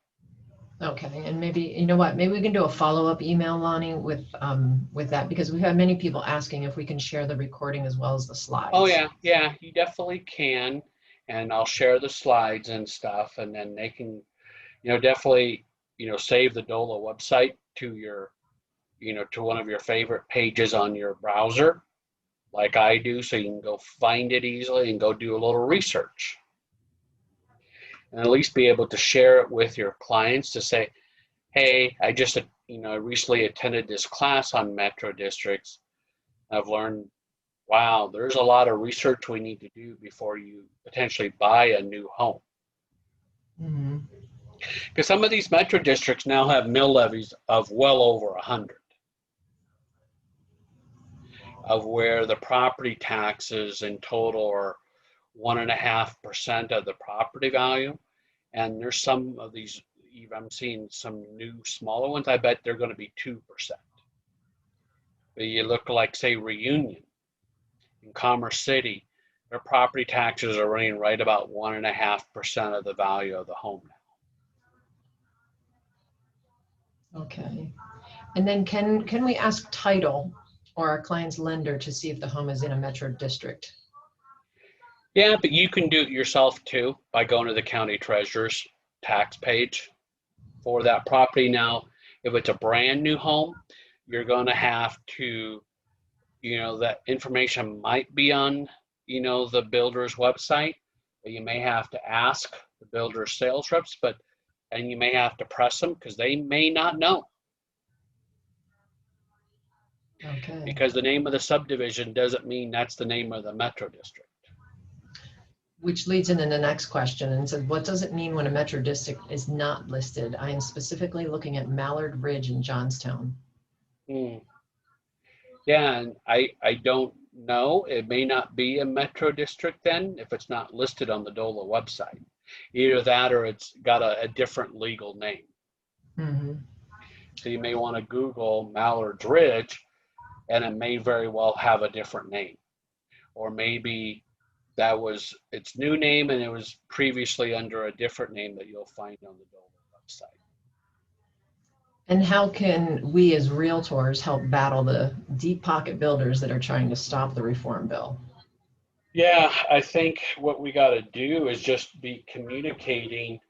Okay, and maybe, you know what, maybe we can do a follow-up email, Lonnie, with that, because we've had many people asking if we can share the recording as well as the slides. Oh yeah, you definitely can, and I'll share the slides and stuff, and then they can, definitely, save the DOLA website to your, to one of your favorite pages on your browser, like I do, so you can go find it easily and go do a little research. And at least be able to share it with your clients to say, hey, I just, recently attended this class on metro districts. I've learned, wow, there's a lot of research we need to do before you potentially buy a new home. Because some of these metro districts now have mill levies of well over 100, of where the property taxes in total are 1.5% of the property value. And there's some of these, I'm seeing some new smaller ones, I bet they're going to be 2%. But you look like, say, Reunion in Commerce City, their property taxes are running right about 1.5% of the value of the home now. Okay. And then can we ask title or our client's lender to see if the home is in a metro district? Yeah, but you can do it yourself too by going to the county treasurer's tax page for that property. Now, if it's a brand new home, you're going to have to, that information might be on, the builder's website, but you may have to ask the builder's sales reps, and you may have to press them because they may not know. Okay. Because the name of the subdivision doesn't mean that's the name of the metro district. Which leads into the next question and said, what does it mean when a metro district is not listed? I am specifically looking at Mallard Ridge in Johnstown. Yeah, and I don't know. It may not be a metro district then if it's not listed on the DOLA website. Either that or it's got a different legal name. Mm-hmm. So you may want to Google Mallard Ridge and it may very well have a different name. Or maybe that was its new name and it was previously under a different name that you'll find on the DOLA website. And how can we as realtors help battle the deep pocket builders that are trying to stop the reform bill? Yeah, I think what we got to do is just be communicating,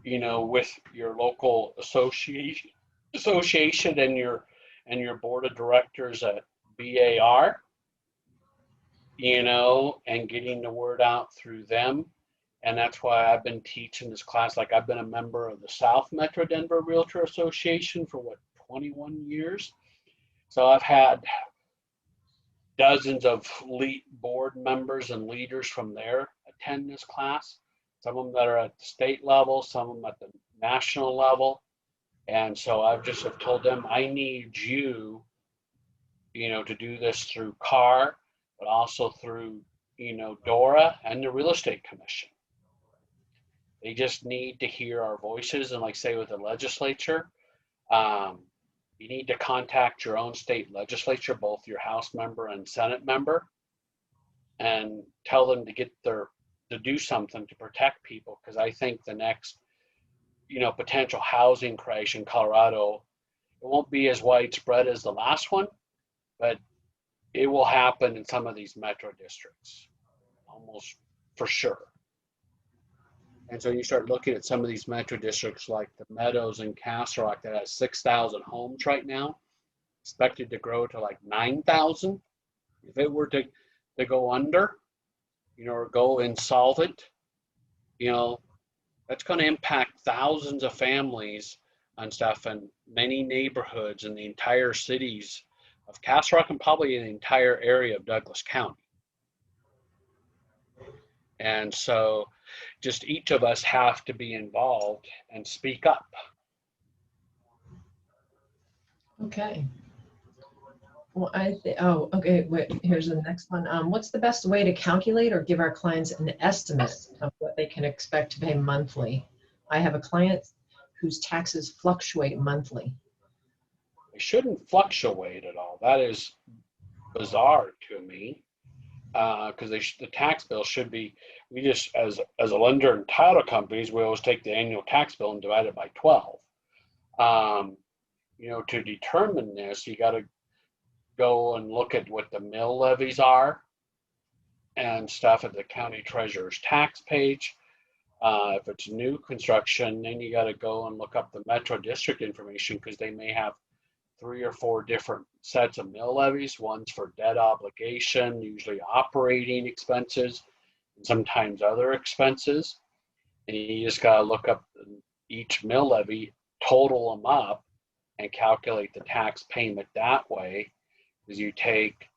with your local association and your board of directors at BAR, and getting the word out through them. And that's why I've been teaching this class. Like I've been a member of the South Metro Denver Realtor Association for 21 years. So I've had dozens of board members and leaders from there attend this class. Some of them that are at the state level, some of them at the national level. And so I've just have told them, I need you, to do this through CAR, but also through, DORA and the Real Estate Commission. They just need to hear our voices. And like say with the legislature, you need to contact your own state legislature, both your House member and Senate member, and tell them to do something to protect people. Because I think the next, potential housing crash in Colorado, it won't be as widespread as the last one, but it will happen in some of these metro districts, almost for sure. And so you start looking at some of these metro districts like the Meadows and Castle Rock that has 6,000 homes right now, expected to grow to like 9,000. If it were to go under, or go insolvent, that's going to impact thousands of families and stuff and many neighborhoods in the entire cities of Castle Rock and probably in the entire area of Douglas County. And so just each of us have to be involved and speak up. Okay. Well, okay. Wait, here's the next one. What's the best way to calculate or give our clients an estimate of what they can expect to pay monthly? I have a client whose taxes fluctuate monthly. They shouldn't fluctuate at all. That is bizarre to me. Because the tax bill should be, we just, as a lender and title companies, we always take the annual tax bill and divide it by 12. To determine this, you got to go and look at what the mill levies are and stuff at the county treasurer's tax page. If it's new construction, then you got to go and look up the metro district information because they may have 3 or 4 different sets of mill levies. One's for debt obligation, usually operating expenses, and sometimes other expenses. And you just got to look up each mill levy, total them up, and calculate the tax payment that way. Because you take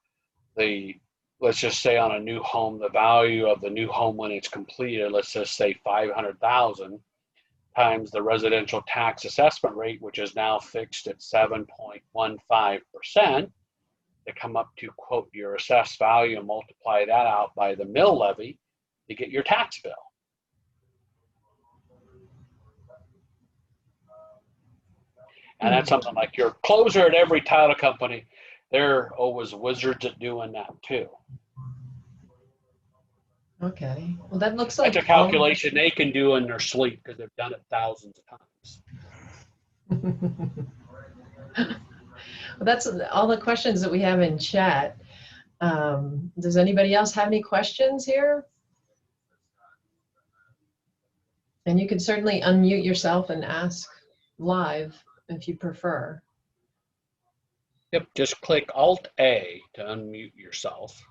let's just say on a new home, the value of the new home when it's completed, let's just say $500,000. Times the residential tax assessment rate, which is now fixed at 7.15%, to come up to quote your assessed value and multiply that out by the mill levy to get your tax bill. And that's something like your closer at every title company, they're always wizards at doing that too. Okay. Well, that looks like that's a calculation they can do in their sleep because they've done it thousands of times. Well, that's all the questions that we have in chat. Does anybody else have any questions here? And you can certainly unmute yourself and ask live if you prefer. Yep, just click Alt-A to unmute yourself.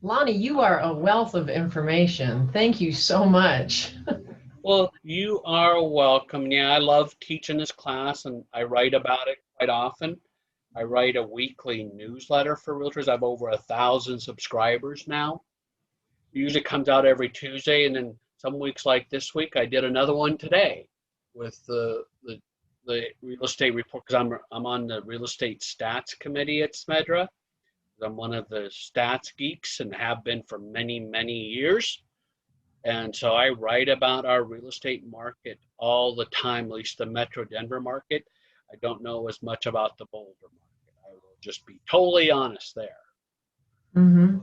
Lonnie, you are a wealth of information. Thank you so much. Well, you are welcome. Yeah, I love teaching this class, and I write about it quite often. I write a weekly newsletter for realtors. I have over 1,000 subscribers now. It usually comes out every Tuesday, and then some weeks like this week, I did another one today with the real estate report, because I'm on the real estate stats committee at Smedra. I'm one of the stats geeks and have been for many, many years. And so I write about our real estate market all the time, at least the Metro Denver market. I don't know as much about the Boulder market. I will just be totally honest there. Mm-hmm.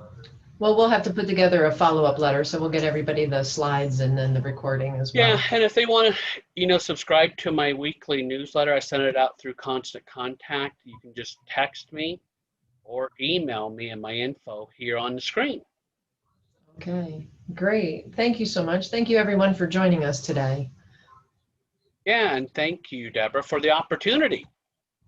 Well, we'll have to put together a follow-up letter, so we'll get everybody the slides and then the recording as well. Yeah, and if they want to, subscribe to my weekly newsletter, I send it out through Constant Contact. You can just text me or email me and my info here on the screen. Okay, great. Thank you so much. Thank you, everyone, for joining us today. Yeah, and thank you, Deborah, for the opportunity.